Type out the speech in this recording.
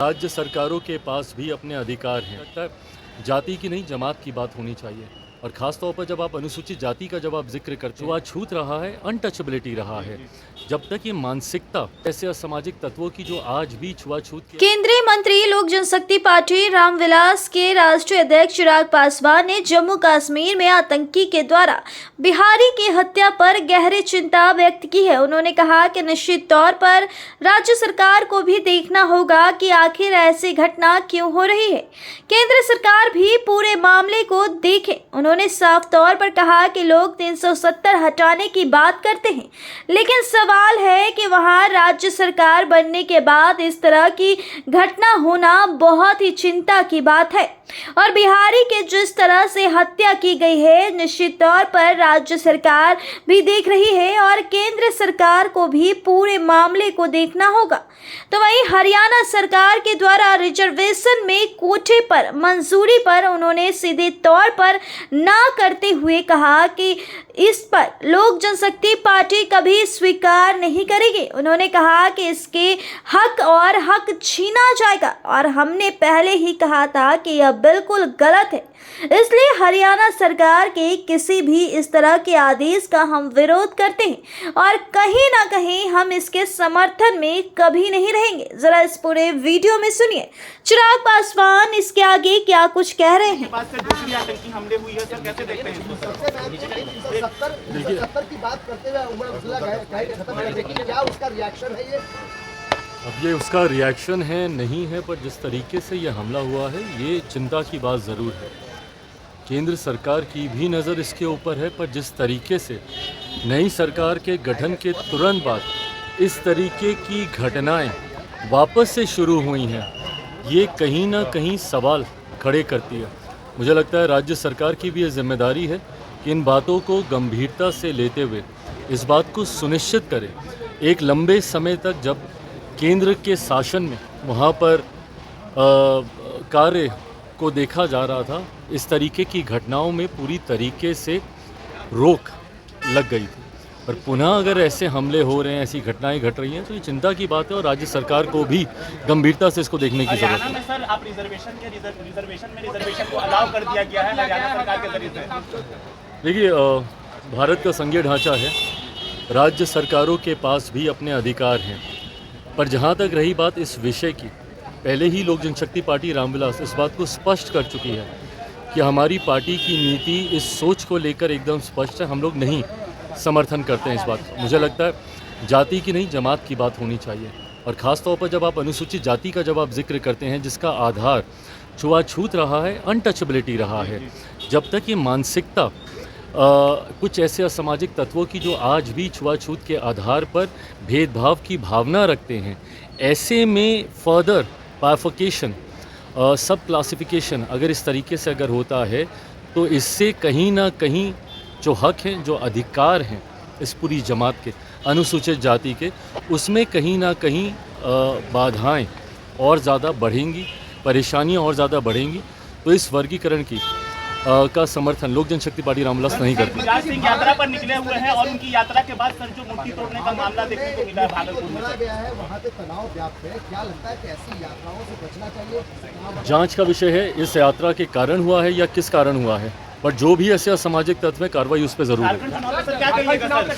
राज्य सरकारों के पास भी अपने अधिकार हैं। लगता है जाति की नहीं जमात की बात होनी चाहिए, और ख़ास तौर पर जब आप अनुसूचित जाति का जब आप जिक्र करते हो, छूत रहा है, अनटचेबिलिटी रहा है। जब तक ये मानसिकता ऐसे असामाजिक तत्वों की जो आज भी छुआछूत केंद्रीय मंत्री लोक जनशक्ति पार्टी रामविलास के राष्ट्रीय अध्यक्ष चिराग पासवान ने जम्मू कश्मीर में आतंकी के द्वारा बिहारी की हत्या पर गहरी चिंता व्यक्त की है। उन्होंने कहा कि निश्चित तौर पर राज्य सरकार को भी देखना होगा कि आखिर ऐसी घटना क्यों हो रही है। केंद्र सरकार भी पूरे मामले को देखे। उन्होंने साफ तौर पर कहा कि लोग 370 हटाने की बात करते हैं, लेकिन सवाल है कि वहां राज्य सरकार बनने के बाद इस तरह की घटना होना बहुत ही चिंता की बात है। और बिहारी के जिस तरह से हत्या की गई है, निश्चित तौर पर राज्य सरकार भी देख रही है और केंद्र सरकार को भी पूरे मामले को देखना होगा। तो वहीं हरियाणा सरकार के द्वारा रिजर्वेशन में कोटे पर मंजूरी पर उन्होंने सीधे तौर पर ना करते हुए कहा कि इस पर लोक जनशक्ति पार्टी कभी स्वीकार नहीं करेगी। उन्होंने कहा कि इसके हक छीना जाएगा, और हमने पहले ही कहा था कि यह बिल्कुल गलत है। इसलिए हरियाणा सरकार के किसी भी इस तरह के आदेश का हम विरोध करते हैं और कहीं ना कहीं हम इसके समर्थन में कभी नहीं रहेंगे। जरा इस पूरे वीडियो में सुनिए चिराग पासवान इसके आगे क्या कुछ कह रहे हैं। दूसरी आतंकी हमले हुई है सर, कैसे देखते हैं? 370 की बात करते हुए उमर अब्दुल्ला लेकिन क्या उसका रिएक्शन है? ये अब ये उसका रिएक्शन है नहीं है, पर जिस तरीके से ये हमला हुआ है ये चिंता की बात ज़रूर है। केंद्र सरकार की भी नज़र इसके ऊपर है, पर जिस तरीके से नई सरकार के गठन के तुरंत बाद इस तरीके की घटनाएं वापस से शुरू हुई हैं, ये कहीं ना कहीं सवाल खड़े करती है। मुझे लगता है राज्य सरकार की भी ये जिम्मेदारी है कि इन बातों को गंभीरता से लेते हुए इस बात को सुनिश्चित करें। एक लंबे समय तक जब केंद्र के शासन में वहाँ पर कार्य को देखा जा रहा था, इस तरीके की घटनाओं में पूरी तरीके से रोक लग गई थी। पर पुनः अगर ऐसे हमले हो रहे हैं, ऐसी घटनाएं घट रही हैं, तो ये चिंता की बात है और राज्य सरकार को भी गंभीरता से इसको देखने की जरूरत है। सर, आप रिजर्वेशन को अलाउ कर दिया गया है हरियाणा सरकार के जरिए से। देखिए, भारत का संघीय ढांचा है, राज्य सरकारों के पास भी अपने अधिकार हैं। पर जहाँ तक रही बात इस विषय की, पहले ही लोक जनशक्ति पार्टी रामविलास इस बात को स्पष्ट कर चुकी है कि हमारी पार्टी की नीति इस सोच को लेकर एकदम स्पष्ट है। हम लोग नहीं समर्थन करते हैं इस बात को। मुझे लगता है जाति की नहीं जमात की बात होनी चाहिए, और ख़ास तौर पर जब आप अनुसूचित जाति का जब आप जिक्र करते हैं जिसका आधार छुआछूत रहा है, अनटचेबिलिटी रहा है। जब तक ये मानसिकता कुछ ऐसे असामाजिक तत्वों की जो आज भी छुआछूत के आधार पर भेदभाव की भावना रखते हैं, ऐसे में फर्दर बाइफर्केशन, सब क्लासिफिकेशन अगर इस तरीके से अगर होता है, तो इससे कहीं ना कहीं जो हक हैं, जो अधिकार हैं इस पूरी जमात के, अनुसूचित जाति के, उसमें कहीं ना कहीं बाधाएं और ज़्यादा बढ़ेंगी, परेशानियां और ज़्यादा बढ़ेंगी। तो इस वर्गीकरण की का समर्थन लोक जनशक्ति पार्टी रामविलास नहीं करती। राज सिंह यात्रा पर निकले हुए हैं और उनकी यात्रा के बाद सर जो मूर्ति तोड़ने का मामला देखने को मिला है भागलपुर में गया है, वहाँ पे तनाव व्याप्त है। क्या लगता है कि ऐसी यात्राओं से बचना चाहिए? जांच का विषय है, इस यात्रा के कारण हुआ है या किस कारण हुआ है, पर जो भी ऐसे असामाजिक तत्व है, कार्रवाई उस पर जरूर है। क्या कहिएगा सर?